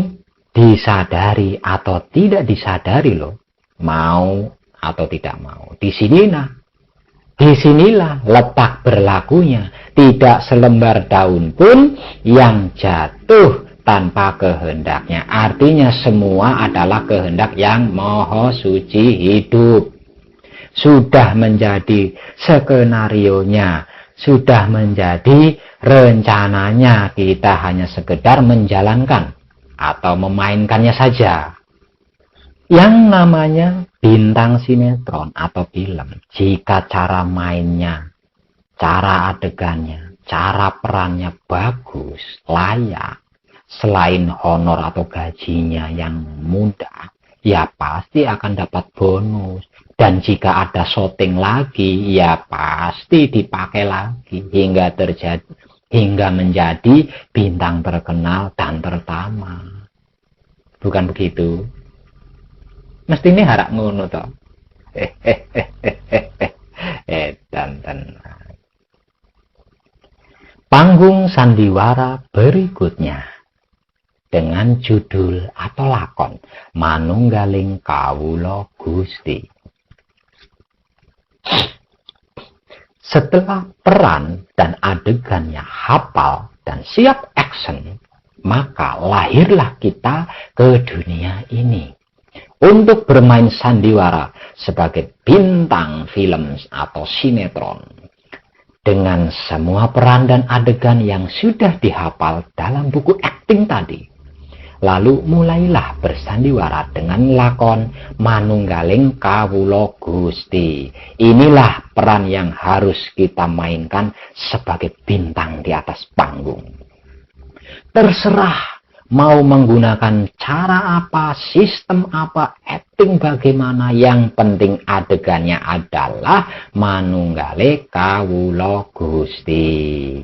disadari atau tidak disadari loh, mau atau tidak mau. Disinilah letak berlakunya. Tidak selembar daun pun yang jatuh tanpa kehendaknya. Artinya semua adalah kehendak yang maha suci hidup. Sudah menjadi skenarionya, sudah menjadi rencananya, kita hanya sekedar menjalankan atau memainkannya saja. Yang namanya bintang sinetron atau film, jika cara mainnya, cara adegannya, cara perannya bagus, layak, selain honor atau gajinya yang mudah, ya pasti akan dapat bonus. Dan jika ada syuting lagi, ya pasti dipakai lagi hingga menjadi bintang terkenal dan terutama. Bukan begitu? Mesti ini harap ngono toh. Panggung sandiwara berikutnya dengan judul atau lakon Manunggaling Kawula Gusti. Setelah peran dan adegannya hafal dan siap action, maka lahirlah kita ke dunia ini untuk bermain sandiwara sebagai bintang film atau sinetron dengan semua peran dan adegan yang sudah dihafal dalam buku akting tadi. Lalu mulailah bersandiwara dengan lakon Manunggaling Kawula Gusti. Inilah peran yang harus kita mainkan sebagai bintang di atas panggung. Terserah mau menggunakan cara apa, sistem apa, acting bagaimana, yang penting adegannya adalah Manunggale Kawula Gusti.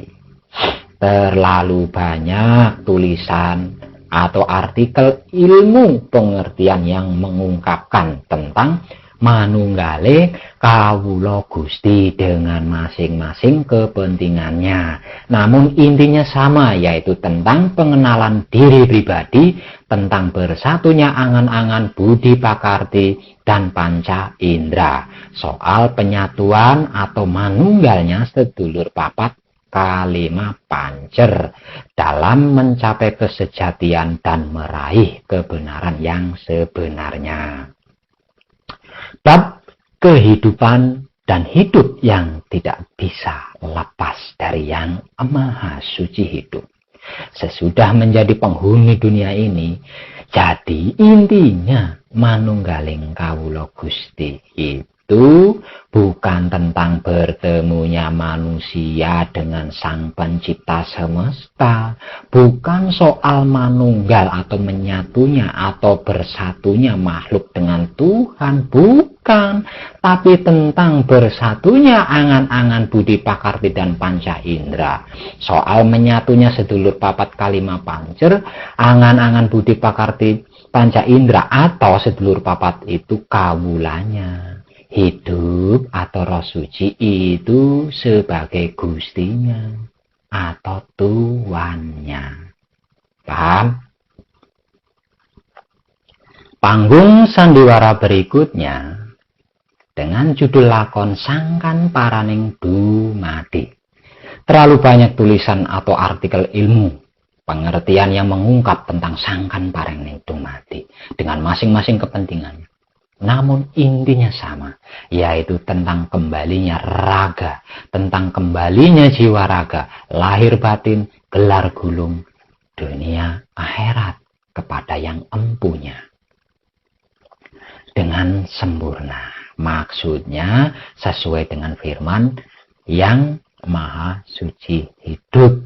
Terlalu banyak tulisan atau artikel ilmu pengertian yang mengungkapkan tentang Manunggale Kawula Gusti dengan masing-masing kepentingannya. Namun intinya sama, yaitu tentang pengenalan diri pribadi, tentang bersatunya angan-angan budi pakarti dan panca indera. Soal penyatuan atau manunggalnya sedulur papat kalima pancer dalam mencapai kesejatian dan meraih kebenaran yang sebenarnya. Bab kehidupan dan hidup yang tidak bisa lepas dari yang maha suci hidup. Sesudah menjadi penghuni dunia ini, jadi intinya Manunggaling Kawula Gusti itu bukan tentang bertemunya manusia dengan sang pencipta semesta, bukan soal manunggal atau menyatunya atau bersatunya makhluk dengan Tuhan, bukan, tapi tentang bersatunya angan-angan budi pakarti dan panca indera. Soal menyatunya sedulur papat kalima pancer, angan-angan budi pakarti panca indera atau sedulur papat itu kawulanya. Hidup atau roh suci itu sebagai gustinya atau tuannya. Paham? Panggung sandiwara berikutnya dengan judul lakon Sangkan Paraning Dumadi. Terlalu banyak tulisan atau artikel ilmu pengertian yang mengungkap tentang Sangkan Paraning Dumadi dengan masing-masing kepentingannya. Namun intinya sama, yaitu tentang kembalinya raga, tentang kembalinya jiwa raga, lahir batin, gelar gulung, dunia akhirat kepada yang empunya. Dengan sempurna, maksudnya sesuai dengan firman yang maha suci hidup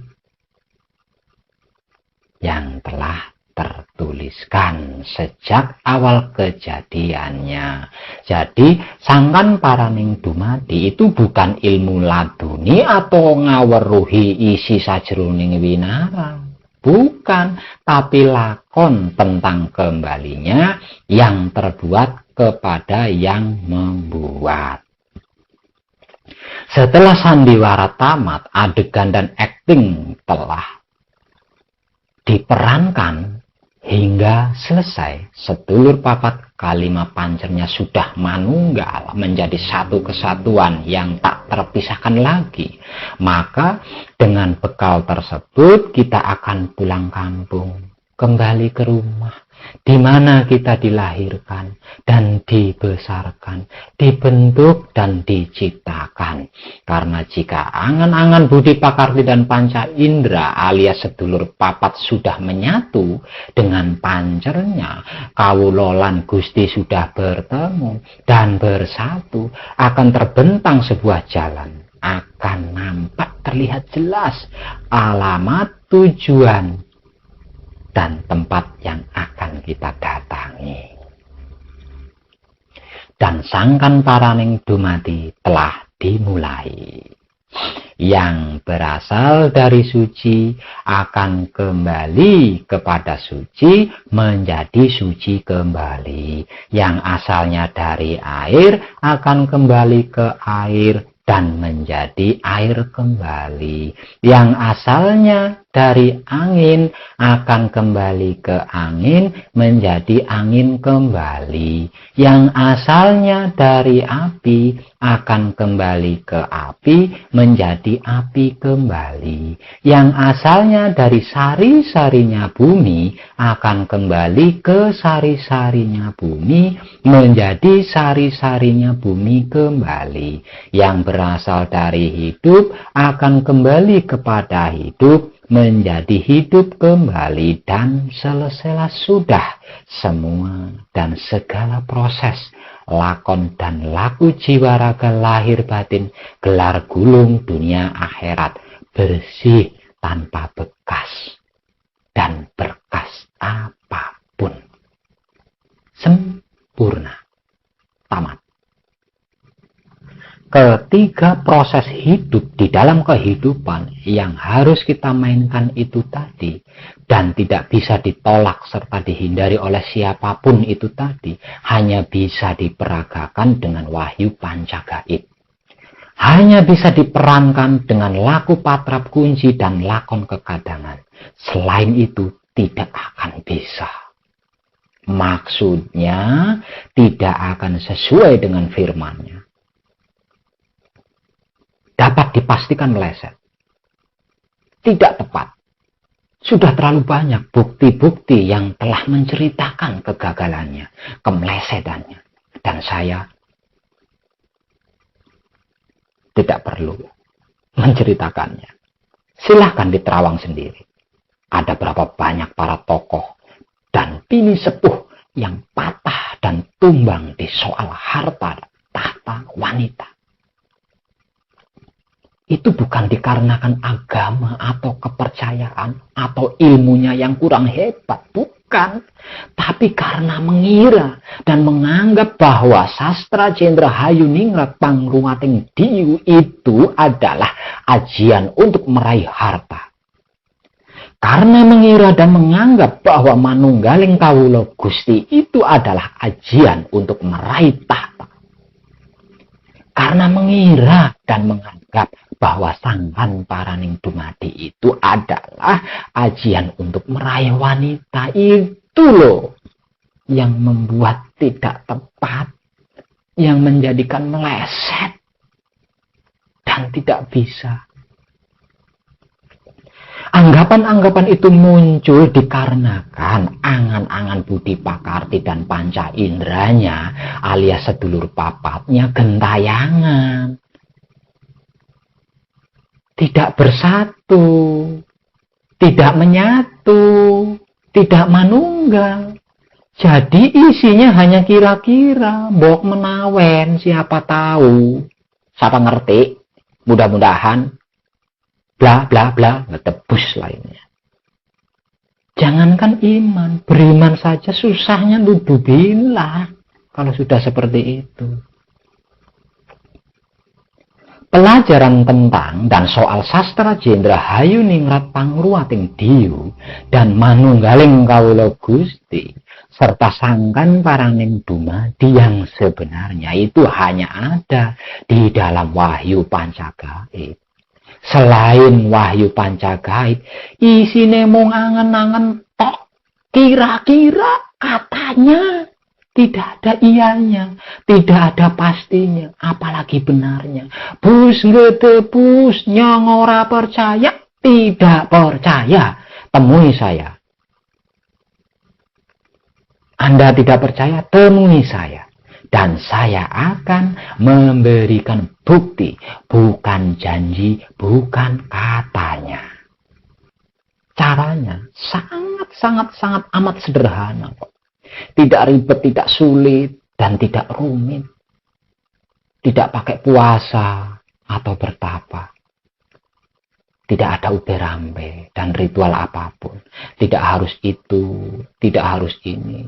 yang telah tertuliskan sejak awal kejadiannya. Jadi Sangkan Paraning Dumadi itu bukan ilmu laduni atau ngaweruhi isi sajroning winara, bukan, tapi lakon tentang kembalinya yang terbuat kepada yang membuat. Setelah sandiwara tamat, adegan dan akting telah diperankan hingga selesai. Sedulur papat kalima pancernya sudah manunggal menjadi satu kesatuan yang tak terpisahkan lagi. Maka dengan bekal tersebut kita akan pulang kampung, kembali ke rumah di mana kita dilahirkan dan dibesarkan, dibentuk dan diciptakan. Karena jika angan-angan budi pakarti dan panca indera alias sedulur papat sudah menyatu dengan pancernya, kawula lan Gusti sudah bertemu dan bersatu, akan terbentang sebuah jalan, akan nampak terlihat jelas alamat, tujuan dan tempat yang akan kita datangi. Dan sangkan paraning dumadi telah dimulai. Yang berasal dari suci akan kembali kepada suci, menjadi suci kembali. Yang asalnya dari air akan kembali ke air dan menjadi air kembali. Yang asalnya dari angin akan kembali ke angin, menjadi angin kembali. Yang asalnya dari api akan kembali ke api, menjadi api kembali. Yang asalnya dari sari-sarinya bumi akan kembali ke sari-sarinya bumi, menjadi sari-sarinya bumi kembali. Yang berasal dari hidup akan kembali kepada hidup, menjadi hidup kembali, dan selesailah sudah semua dan segala proses lakon dan laku jiwa raga lahir batin, gelar gulung dunia akhirat, bersih tanpa bekas dan berkas apapun, sempurna, tamat. Ketiga proses hidup di dalam kehidupan yang harus kita mainkan itu tadi, dan tidak bisa ditolak serta dihindari oleh siapapun itu tadi, hanya bisa diperagakan dengan wahyu pancagaib. Hanya bisa diperankan dengan laku patrap kunci dan lakon kekadangan. Selain itu tidak akan bisa. Maksudnya tidak akan sesuai dengan firman-Nya. Dapat dipastikan meleset. Tidak tepat. Sudah terlalu banyak bukti-bukti yang telah menceritakan kegagalannya, kemelesetannya. Dan saya tidak perlu menceritakannya. Silahkan diterawang sendiri. Ada berapa banyak para tokoh dan pini sepuh yang patah dan tumbang di soal harta, tahta, wanita. Itu bukan dikarenakan agama atau kepercayaan atau ilmunya yang kurang hebat, bukan. Tapi karena mengira dan menganggap bahwa sastra Jendra Hayuningrat Pangruwating Diyu itu adalah ajian untuk meraih harta. Karena mengira dan menganggap bahwa manunggaling kawula Gusti itu adalah ajian untuk meraih tahta. Karena mengira dan menganggap bahwa sangkan paraning dumadi itu adalah ajian untuk meraih wanita, itu loh yang membuat tidak tepat, yang menjadikan meleset dan tidak bisa. Anggapan-anggapan itu muncul dikarenakan angan-angan budi pakarti dan panca indranya alias sedulur papatnya gentayangan. Tidak bersatu, tidak menyatu, tidak manunggal. Jadi isinya hanya kira-kira, mbok menawen, siapa tahu, siapa ngerti, mudah-mudahan, bla bla bla, ngetebus lainnya. Jangankan iman, beriman saja susahnya nudubillah kalau sudah seperti itu. Pelajaran tentang dan soal sastra Jendra Hayuningrat Pangruwating Diyu dan manunggaling kawula Gusti serta sangkan paraning dumadi yang sebenarnya itu hanya ada di dalam wahyu pancagaib. Selain wahyu pancagaib, isine mung angen-angen tok, Kira-kira, katanya, tidak ada iyanya, tidak ada pastinya, apalagi benarnya. Bus ngede bus, nyong ora percaya, tidak percaya, temui saya. Anda tidak percaya, temui saya. Dan saya akan memberikan bukti, bukan janji, bukan katanya. Caranya sangat amat sederhana kok. Tidak ribet, tidak sulit, dan tidak rumit. Tidak pakai puasa atau bertapa. Tidak ada ube-rambe dan ritual apapun. Tidak harus itu, tidak harus ini.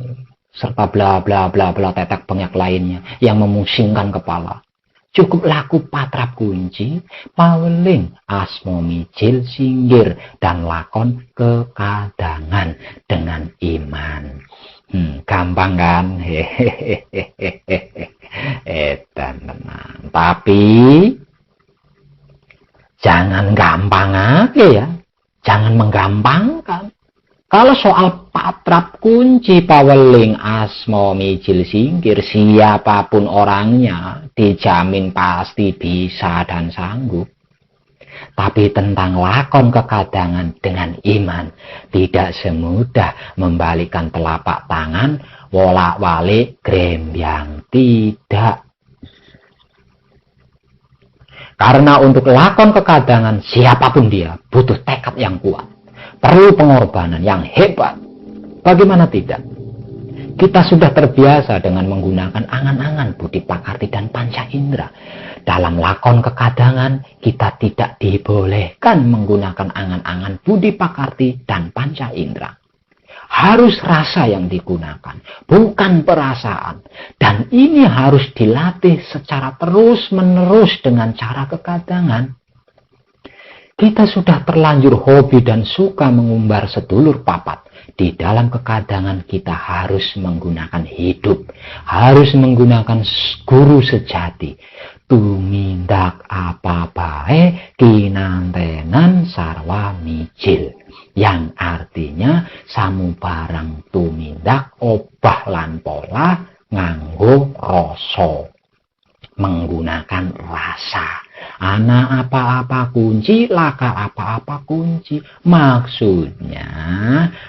Serta bla bla bla bla tetek bengek lainnya yang memusingkan kepala. Cukup laku patrap kunci, paweling asmo micil singgir, dan lakon kekadangan dengan iman. Gampang kan? Tenang. Tapi jangan gampang aja ya. Jangan menggampangkan. Kalau soal patrap kunci paweling asmo micil singkir, siapapun orangnya dijamin pasti bisa dan sanggup. Tapi tentang lakon kekadangan dengan iman, tidak semudah membalikkan telapak tangan, wolak-walik grembyang, tidak. Karena untuk lakon kekadangan, siapapun dia butuh tekad yang kuat. Perlu pengorbanan yang hebat. Bagaimana tidak? Kita sudah terbiasa dengan menggunakan angan-angan, budi pakarti, dan panca indera. Dalam lakon kekadangan, kita tidak dibolehkan menggunakan angan-angan, budi pakarti, dan panca indera. Harus rasa yang digunakan, bukan perasaan. Dan ini harus dilatih secara terus-menerus dengan cara kekadangan. Kita sudah terlanjur hobi dan suka mengumbar sedulur papat. Di dalam kekadangan kita harus menggunakan hidup. Harus menggunakan guru sejati. Tumindak apa bae kinantenan sarwa micil. Yang artinya samubarang tumindak obah lan pola nganggo rasa. Menggunakan rasa. Ana apa-apa kunci, laka apa-apa kunci. Maksudnya,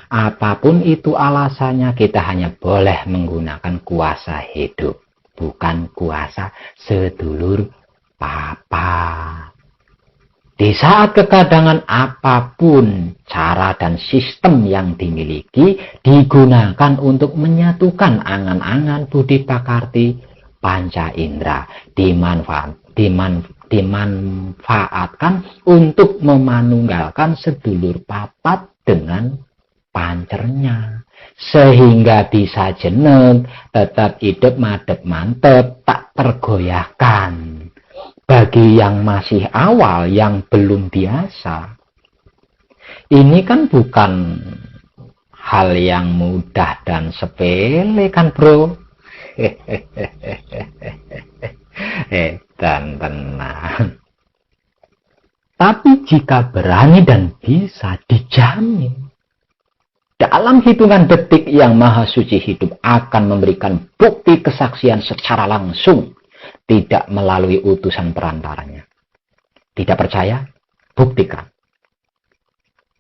apapun itu alasannya, kita hanya boleh menggunakan kuasa hidup, bukan kuasa sedulur papa. Di saat kekadangan, apapun cara dan sistem yang dimiliki digunakan untuk menyatukan angan-angan budi pakarti panca indera, dimanfaatkan untuk memanunggalkan sedulur papat dengan pancernya, sehingga bisa jeneng tetap hidup madep mantep, tak tergoyahkan. Bagi yang masih awal, yang belum biasa, ini kan bukan hal yang mudah dan sepele kan bro. Dan tenang. Tapi jika berani dan bisa, dijamin dalam hitungan detik yang maha suci hidup akan memberikan bukti kesaksian secara langsung, tidak melalui utusan perantaranya. Tidak percaya? Buktikan.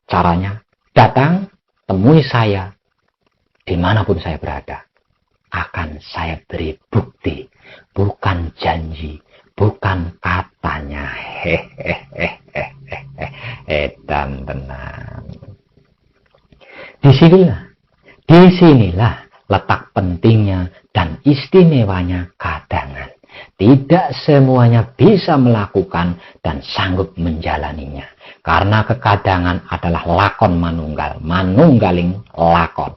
Caranya, datang, temui saya dimanapun saya berada. Akan saya beri bukti, bukan janji, bukan katanya. Dan tenang. Disinilah letak pentingnya dan istimewanya kadangan. Tidak semuanya bisa melakukan dan sanggup menjalaninya. Karena kekadangan adalah lakon manunggaling lakon.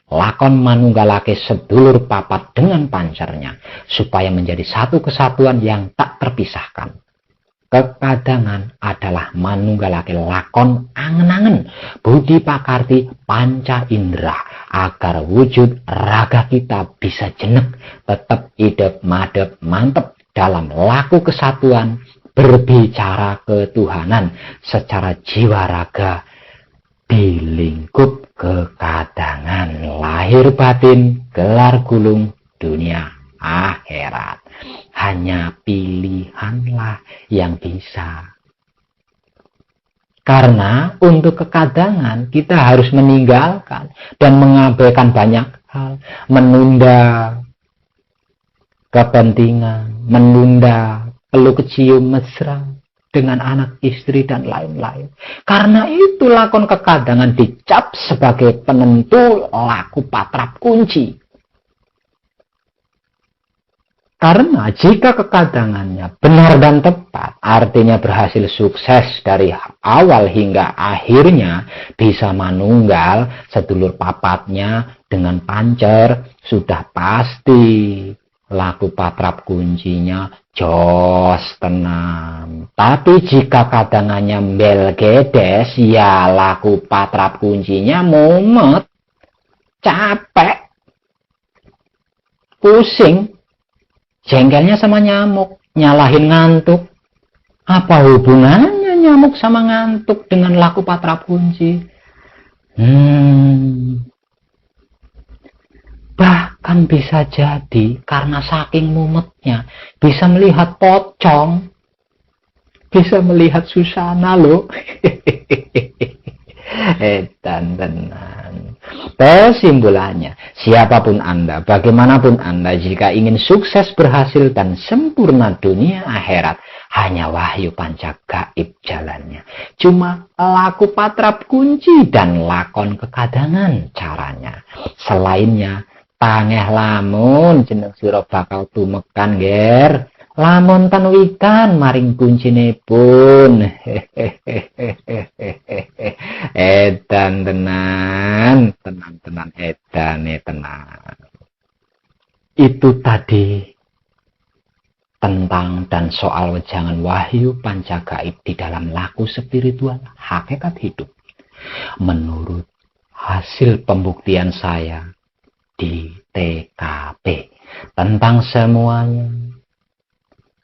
Lakon manunggalake sedulur papat dengan pancernya, supaya menjadi satu kesatuan yang tak terpisahkan. Kekadangan adalah manunggalake lakon angen-angen, budi pakarti panca indera, agar wujud raga kita bisa jenek, tetap hidup madep mantep dalam laku kesatuan, berbicara ketuhanan secara jiwa raga, di lingkup kekadangan lahir batin, gelar gulung dunia akhirat. Hanya pilihanlah yang bisa. Karena untuk kekadangan kita harus meninggalkan dan mengabaikan banyak hal. Menunda kepentingan, menunda peluk kecium mesra dengan anak istri dan lain-lain. Karena itu lakon kekadangan dicap sebagai penentu laku patrap kunci. Karena jika kekadangannya benar dan tepat, artinya berhasil sukses dari awal hingga akhirnya, bisa manunggal sedulur papatnya dengan pancer, sudah pasti laku patrap kuncinya jos tenang. Tapi jika kadangannya belgedes, ya laku patrap kuncinya mumet, capek, pusing, jengkelnya sama nyamuk, nyalahin ngantuk. Apa hubungannya nyamuk sama ngantuk dengan laku patrap kunci? Bahkan bisa jadi karena saking mumetnya, bisa melihat pocong, bisa melihat Susana loh. Edan tenan. Kesimpulannya, siapapun Anda, bagaimanapun Anda, jika ingin sukses, berhasil, dan sempurna dunia akhirat, hanya wahyu panca gaib jalannya. Cuma laku patrap kunci dan lakon kekadangan caranya. Selainnya, tangeh lamun jeneng sira bakal tumekan ger. Lamun tan wikan maring kuncine pun. Edan tenan, tenan edane tenan. Itu tadi tentang dan soal wejangan wahyu panca gaib di dalam laku spiritual hakikat hidup. Menurut hasil pembuktian saya di TKP tentang semuanya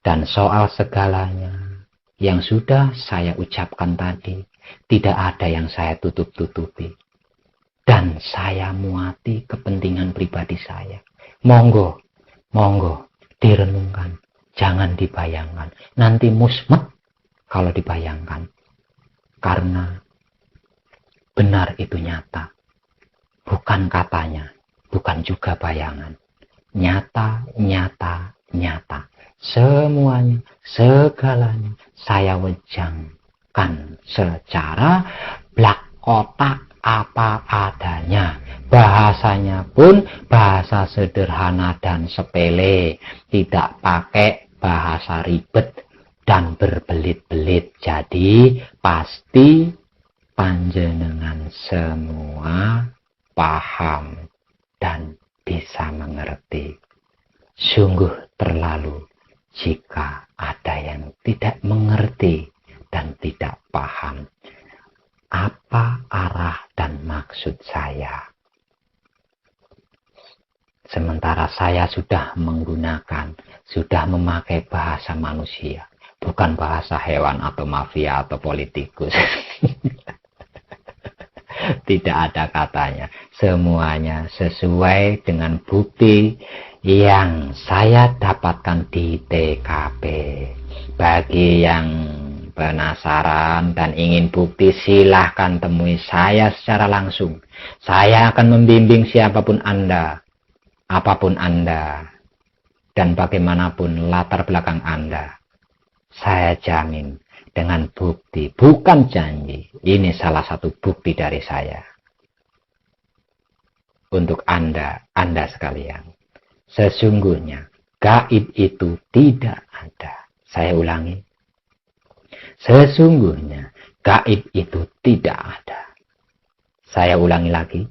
dan soal segalanya yang sudah saya ucapkan tadi, tidak ada yang saya tutup-tutupi. Dan saya muati kepentingan pribadi saya. Monggo, direnungkan. Jangan dibayangkan. Nanti musmet kalau dibayangkan. Karena benar itu nyata. Bukan katanya, bukan juga bayangan. Nyata. Semuanya, segalanya saya wejangkan secara blak kotak apa adanya. Bahasanya pun bahasa sederhana dan sepele, tidak pakai bahasa ribet dan berbelit-belit. Jadi pasti panjenengan semua paham dan bisa mengerti. Sungguh terlalu jika ada yang tidak mengerti dan tidak paham apa arah dan maksud saya. Sementara saya sudah memakai bahasa manusia, bukan bahasa hewan atau mafia atau politikus. Tidak ada katanya. Semuanya sesuai dengan bukti yang saya dapatkan di TKP. Bagi yang penasaran dan ingin bukti, silahkan temui saya secara langsung. Saya akan membimbing siapapun Anda, apapun Anda, dan bagaimanapun latar belakang Anda. Saya jamin dengan bukti, bukan janji. Ini salah satu bukti dari saya. Untuk Anda sekalian. Sesungguhnya gaib itu tidak ada. Saya ulangi. Sesungguhnya gaib itu tidak ada. Saya ulangi lagi.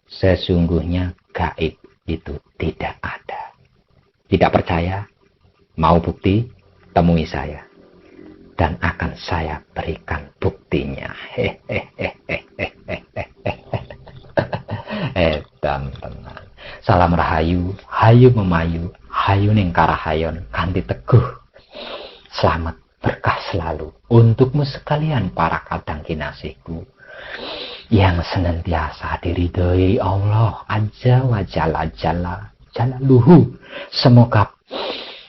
Sesungguhnya gaib itu tidak ada. Tidak percaya? Mau bukti? Temui saya. Dan akan saya berikan buktinya. Dan tenang. Salam rahayu, hayu memayu, hayu ning karahayon kanthi teguh. Selamat berkah selalu untukmu sekalian para kadang kinasihku. yang senantiasa diridhoi Allah Azza wa Jalaluhu. Semoga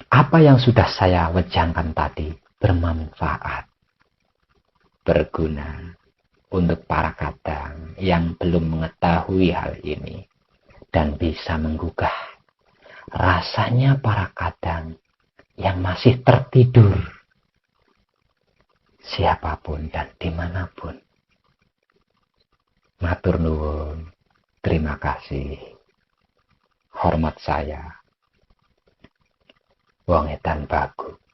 apa yang sudah saya wejangkan tadi bermanfaat, berguna untuk para kadang yang belum mengetahui hal ini dan bisa menggugah rasanya para kadang yang masih tertidur, siapapun dan dimanapun. Matur nuwun, terima kasih, hormat saya, wong edan bagus.